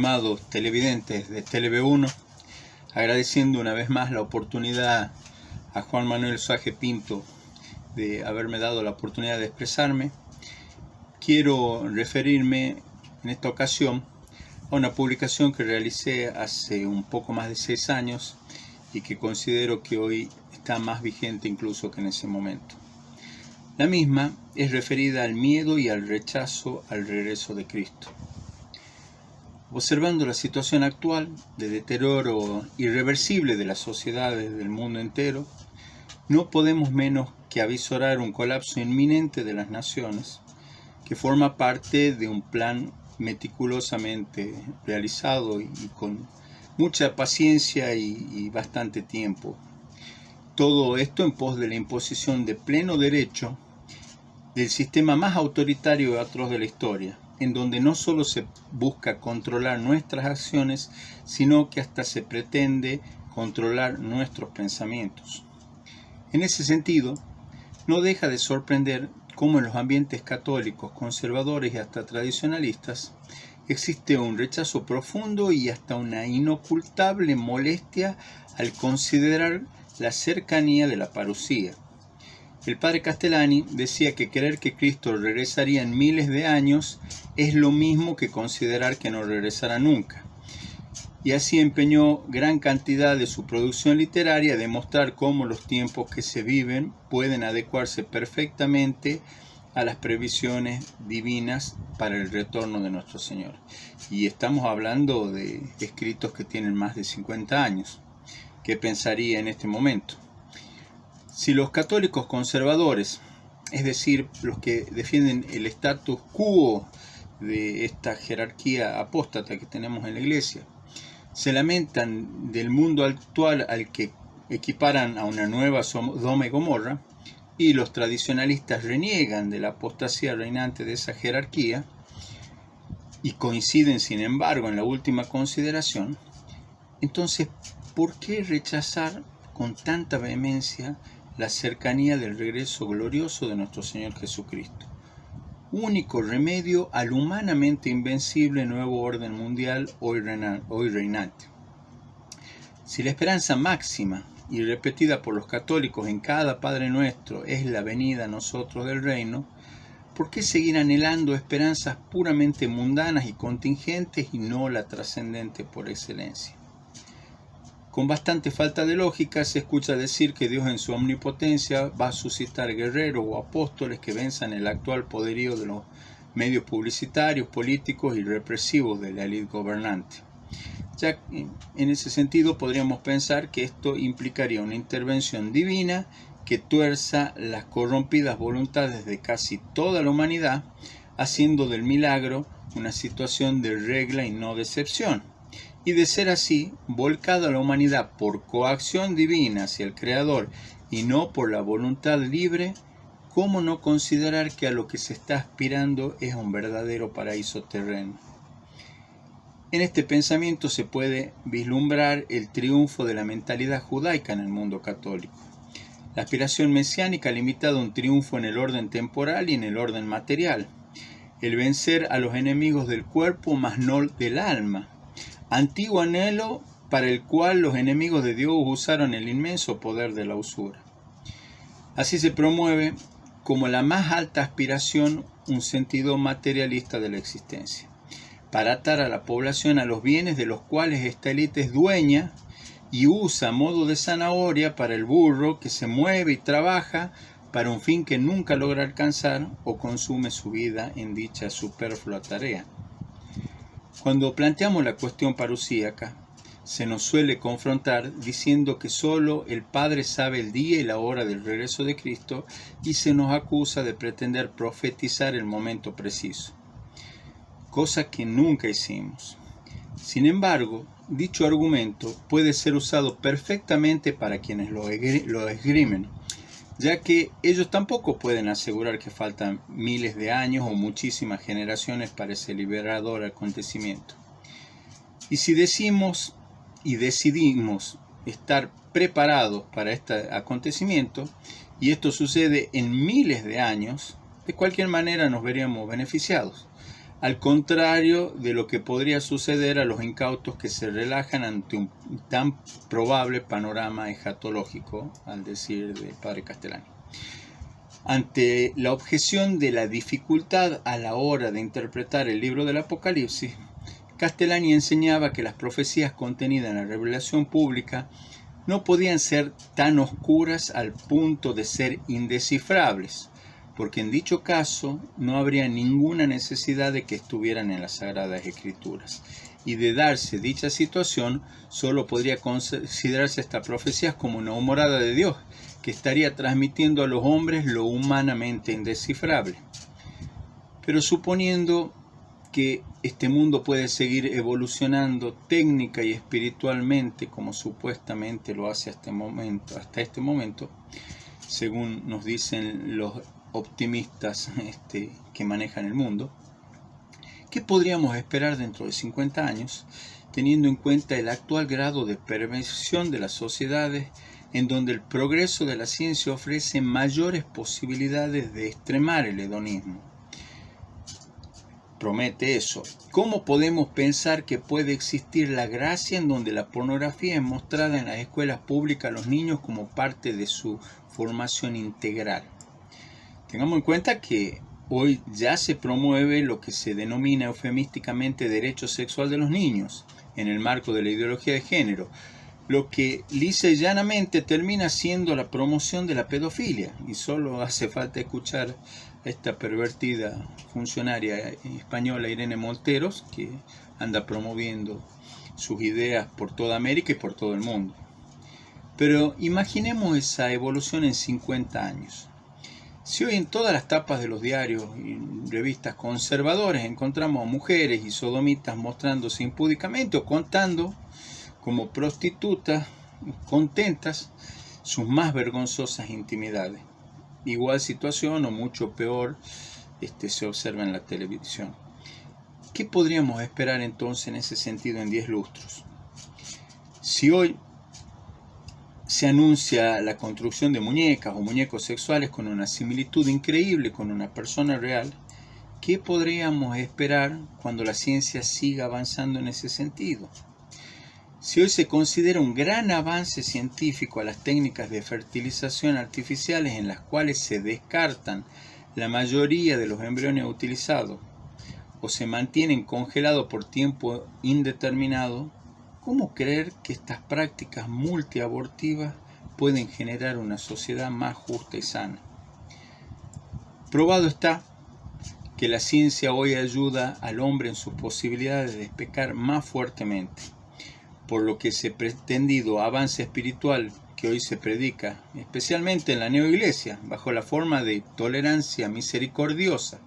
estimados televidentes de TeleV1, agradeciendo una vez más la oportunidad a Juan Manuel Suaje Pinto de haberme dado la oportunidad de expresarme. Quiero referirme en esta ocasión a una publicación que realicé hace un poco más de 6 años y que considero que hoy está más vigente incluso que en ese momento. La misma es referida al miedo y al rechazo al regreso de Cristo. Observando la situación actual de deterioro irreversible de las sociedades del mundo entero, no podemos menos que avisorar un colapso inminente de las naciones, que forma parte de un plan meticulosamente realizado y con mucha paciencia y bastante tiempo. Todo esto en pos de la imposición de pleno derecho del sistema más autoritario y atroz de la historia, en donde no solo se busca controlar nuestras acciones, sino que hasta se pretende controlar nuestros pensamientos. En ese sentido, no deja de sorprender cómo en los ambientes católicos, conservadores y hasta tradicionalistas existe un rechazo profundo y hasta una inocultable molestia al considerar la cercanía de la parusía. El padre Castellani decía que creer que Cristo regresaría en miles de años es lo mismo que considerar que no regresará nunca. Y así empeñó gran cantidad de su producción literaria a demostrar cómo los tiempos que se viven pueden adecuarse perfectamente a las previsiones divinas para el retorno de nuestro Señor. Y estamos hablando de escritos que tienen más de 50 años. ¿Qué pensaría en este momento? Si los católicos conservadores, es decir, los que defienden el status quo de esta jerarquía apóstata que tenemos en la Iglesia, se lamentan del mundo actual al que equiparan a una nueva Sodoma y Gomorra, y los tradicionalistas reniegan de la apostasía reinante de esa jerarquía, y coinciden sin embargo en la última consideración, entonces, ¿por qué rechazar con tanta vehemencia la cercanía del regreso glorioso de nuestro Señor Jesucristo? Único remedio al humanamente invencible nuevo orden mundial hoy reinante. Si la esperanza máxima y repetida por los católicos en cada Padre Nuestro es la venida a nosotros del reino, ¿por qué seguir anhelando esperanzas puramente mundanas y contingentes y no la trascendente por excelencia? Con bastante falta de lógica se escucha decir que Dios en su omnipotencia va a suscitar guerreros o apóstoles que venzan el actual poderío de los medios publicitarios, políticos y represivos de la élite gobernante. Ya en ese sentido podríamos pensar que esto implicaría una intervención divina que tuerza las corrompidas voluntades de casi toda la humanidad, haciendo del milagro una situación de regla y no de excepción. Y de ser así, volcada la humanidad por coacción divina hacia el Creador y no por la voluntad libre, ¿cómo no considerar que a lo que se está aspirando es un verdadero paraíso terreno? En este pensamiento se puede vislumbrar el triunfo de la mentalidad judaica en el mundo católico. La aspiración mesiánica ha limitado un triunfo en el orden temporal y en el orden material. El vencer a los enemigos del cuerpo, mas no del alma. Antiguo anhelo para el cual los enemigos de Dios usaron el inmenso poder de la usura. Así se promueve como la más alta aspiración un sentido materialista de la existencia, para atar a la población a los bienes de los cuales esta élite es dueña y usa a modo de zanahoria para el burro que se mueve y trabaja para un fin que nunca logra alcanzar o consume su vida en dicha superflua tarea. Cuando planteamos la cuestión parusíaca, se nos suele confrontar diciendo que solo el Padre sabe el día y la hora del regreso de Cristo y se nos acusa de pretender profetizar el momento preciso, cosa que nunca hicimos. Sin embargo, dicho argumento puede ser usado perfectamente para quienes lo esgrimen, ya que ellos tampoco pueden asegurar que faltan miles de años o muchísimas generaciones para ese liberador acontecimiento. Y si decimos y decidimos estar preparados para este acontecimiento, y esto sucede en miles de años, de cualquier manera nos veríamos beneficiados. al contrario de lo que podría suceder a los incautos que se relajan ante un tan probable panorama escatológico, al decir del padre Castellani. Ante la objeción de la dificultad a la hora de interpretar el libro del Apocalipsis, Castellani enseñaba que las profecías contenidas en la revelación pública no podían ser tan oscuras al punto de ser indescifrables, porque en dicho caso no habría ninguna necesidad de que estuvieran en las Sagradas Escrituras. Y de darse dicha situación, solo podría considerarse estas profecías como una humorada de Dios, que estaría transmitiendo a los hombres lo humanamente indescifrable. Pero suponiendo que este mundo puede seguir evolucionando técnica y espiritualmente como supuestamente lo hace hasta este momento, según nos dicen los optimistas que manejan el mundo, ¿qué podríamos esperar dentro de 50 años, teniendo en cuenta el actual grado de perversión de las sociedades, en donde el progreso de la ciencia ofrece mayores posibilidades de extremar el hedonismo? Promete eso. ¿Cómo podemos pensar que puede existir la gracia en donde la pornografía es mostrada en las escuelas públicas a los niños como parte de su formación integral? Tengamos en cuenta que hoy ya se promueve lo que se denomina eufemísticamente derecho sexual de los niños en el marco de la ideología de género, lo que lisa y llanamente termina siendo la promoción de la pedofilia, y solo hace falta escuchar a esta pervertida funcionaria española Irene Monteros, que anda promoviendo sus ideas por toda América y por todo el mundo. Pero imaginemos esa evolución en 50 años. Si hoy en todas las tapas de los diarios y revistas conservadores encontramos a mujeres y sodomitas mostrándose impúdicamente o contando como prostitutas contentas sus más vergonzosas intimidades, igual situación o mucho peor se observa en la televisión. ¿Qué podríamos esperar entonces en ese sentido en 10 lustros? Si hoy se anuncia la construcción de muñecas o muñecos sexuales con una similitud increíble con una persona real, ¿qué podríamos esperar cuando la ciencia siga avanzando en ese sentido? Si hoy se considera un gran avance científico a las técnicas de fertilización artificiales en las cuales se descartan la mayoría de los embriones utilizados o se mantienen congelados por tiempo indeterminado, ¿cómo creer que estas prácticas multiabortivas pueden generar una sociedad más justa y sana? Probado está que la ciencia hoy ayuda al hombre en sus posibilidades de pecar más fuertemente, por lo que ese pretendido avance espiritual que hoy se predica, especialmente en la neoiglesia, bajo la forma de tolerancia misericordiosa.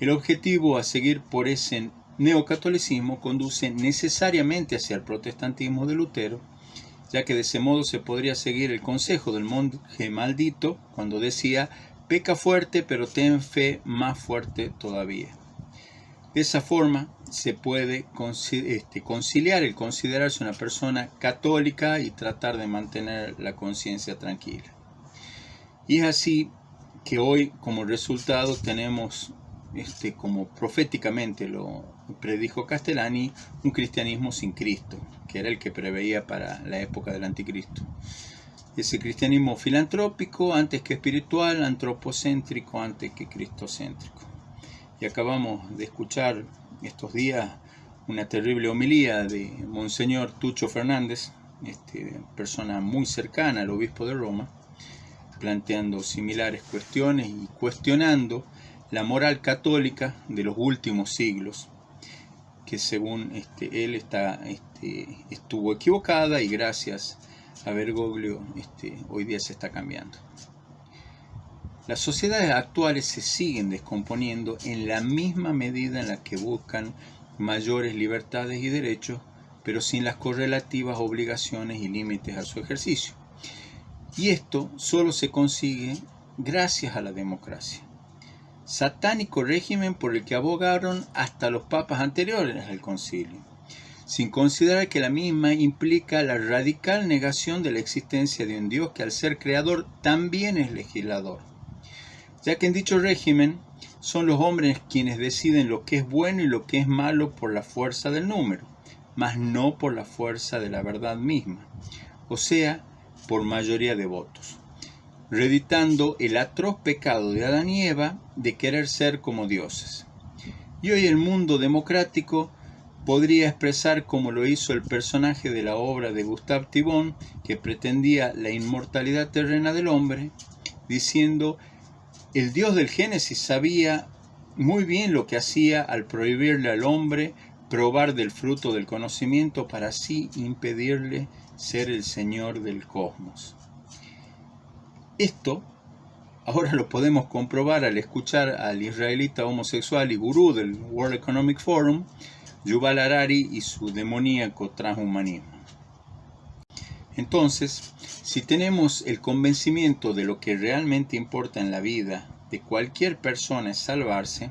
El objetivo a seguir por ese neocatolicismo conduce necesariamente hacia el protestantismo de Lutero, ya que de ese modo se podría seguir el consejo del monje maldito cuando decía: peca fuerte, pero ten fe más fuerte todavía. De esa forma se puede conciliar el considerarse una persona católica y tratar de mantener la conciencia tranquila. Y es así que hoy, como resultado, tenemos, como proféticamente lo predijo Castellani, un cristianismo sin Cristo, que era el que preveía para la época del anticristo. Ese cristianismo filantrópico antes que espiritual, antropocéntrico antes que cristocéntrico. Y acabamos de escuchar estos días una terrible homilía de Monseñor Tucho Fernández, persona muy cercana al obispo de Roma, planteando similares cuestiones y cuestionando la moral católica de los últimos siglos, que según él estuvo equivocada y gracias a Bergoglio hoy día se está cambiando. Las sociedades actuales se siguen descomponiendo en la misma medida en la que buscan mayores libertades y derechos, pero sin las correlativas obligaciones y límites a su ejercicio. Y esto solo se consigue gracias a la democracia. Satánico régimen por el que abogaron hasta los papas anteriores al concilio, sin considerar que la misma implica la radical negación de la existencia de un Dios que al ser creador también es legislador, ya que en dicho régimen son los hombres quienes deciden lo que es bueno y lo que es malo por la fuerza del número, mas no por la fuerza de la verdad misma, o sea, por mayoría de votos, reeditando el atroz pecado de Adán y Eva de querer ser como dioses. Y hoy el mundo democrático podría expresar como lo hizo el personaje de la obra de Gustave Thibon, que pretendía la inmortalidad terrena del hombre, diciendo: el Dios del Génesis sabía muy bien lo que hacía al prohibirle al hombre probar del fruto del conocimiento para así impedirle ser el Señor del cosmos. Esto ahora lo podemos comprobar al escuchar al israelita homosexual y gurú del World Economic Forum, Yuval Harari, y su demoníaco transhumanismo. Entonces, si tenemos el convencimiento de lo que realmente importa en la vida de cualquier persona es salvarse,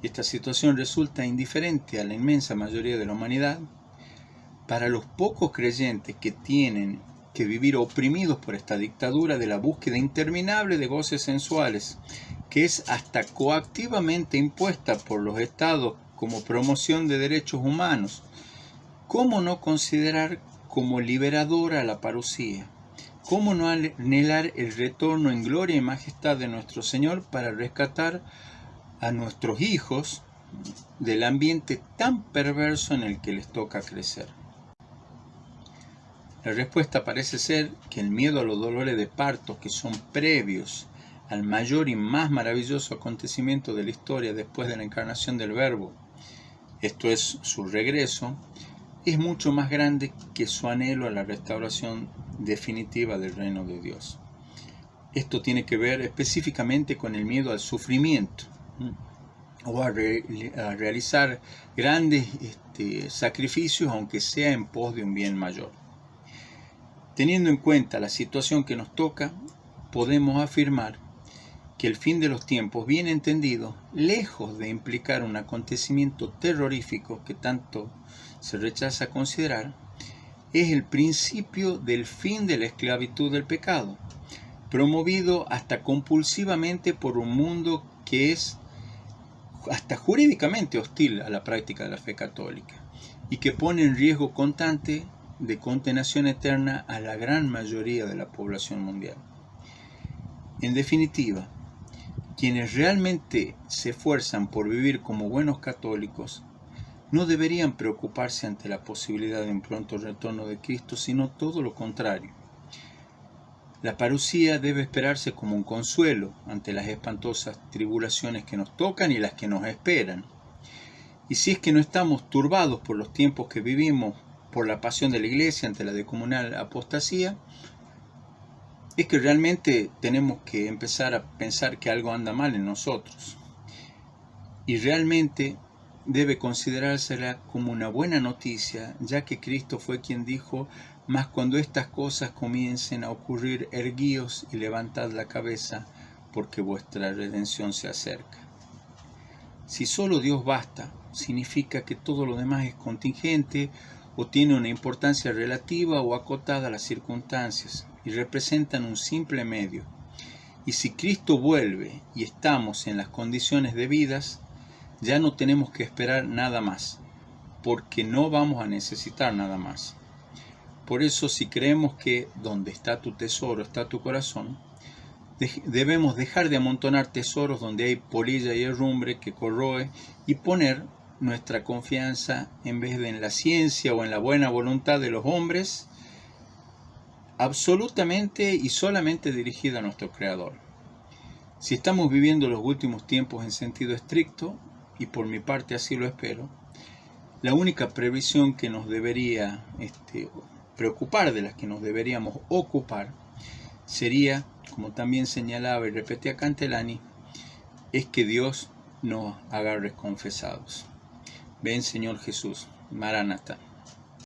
y esta situación resulta indiferente a la inmensa mayoría de la humanidad, para los pocos creyentes que tienen que vivir oprimidos por esta dictadura de la búsqueda interminable de goces sensuales, que es hasta coactivamente impuesta por los estados como promoción de derechos humanos, ¿cómo no considerar como liberadora la parusía? ¿Cómo no anhelar el retorno en gloria y majestad de nuestro Señor para rescatar a nuestros hijos del ambiente tan perverso en el que les toca crecer? La respuesta parece ser que el miedo a los dolores de parto, que son previos al mayor y más maravilloso acontecimiento de la historia después de la encarnación del Verbo, esto es su regreso, es mucho más grande que su anhelo a la restauración definitiva del reino de Dios. Esto tiene que ver específicamente con el miedo al sufrimiento, o a realizar grandes sacrificios, aunque sea en pos de un bien mayor. Teniendo en cuenta la situación que nos toca, podemos afirmar que el fin de los tiempos, bien entendido, lejos de implicar un acontecimiento terrorífico que tanto se rechaza considerar, es el principio del fin de la esclavitud del pecado, promovido hasta compulsivamente por un mundo que es hasta jurídicamente hostil a la práctica de la fe católica y que pone en riesgo constante de condenación eterna a la gran mayoría de la población mundial. En definitiva, quienes realmente se esfuerzan por vivir como buenos católicos no deberían preocuparse ante la posibilidad de un pronto retorno de Cristo, sino todo lo contrario. La parusía debe esperarse como un consuelo ante las espantosas tribulaciones que nos tocan y las que nos esperan. Y si es que no estamos turbados por los tiempos que vivimos, por la pasión de la Iglesia ante la descomunal apostasía, es que realmente tenemos que empezar a pensar que algo anda mal en nosotros. Y realmente debe considerársela como una buena noticia, ya que Cristo fue quien dijo: mas cuando estas cosas comiencen a ocurrir, erguíos y levantad la cabeza, porque vuestra redención se acerca. Si solo Dios basta, significa que todo lo demás es contingente o tiene una importancia relativa o acotada a las circunstancias y representan un simple medio. Y si Cristo vuelve y estamos en las condiciones debidas, ya no tenemos que esperar nada más, porque no vamos a necesitar nada más. Por eso, si creemos que donde está tu tesoro está tu corazón, debemos dejar de amontonar tesoros donde hay polilla y herrumbre que corroe y poner nuestra confianza, en vez de en la ciencia o en la buena voluntad de los hombres, absolutamente y solamente dirigida a nuestro Creador. Si estamos viviendo los últimos tiempos en sentido estricto, y por mi parte así lo espero, la única previsión que nos debería preocupar, de las que nos deberíamos ocupar, sería, como también señalaba y repetía Cantelani, es que Dios nos agarre confesados. Ven, Señor Jesús, Maranatha.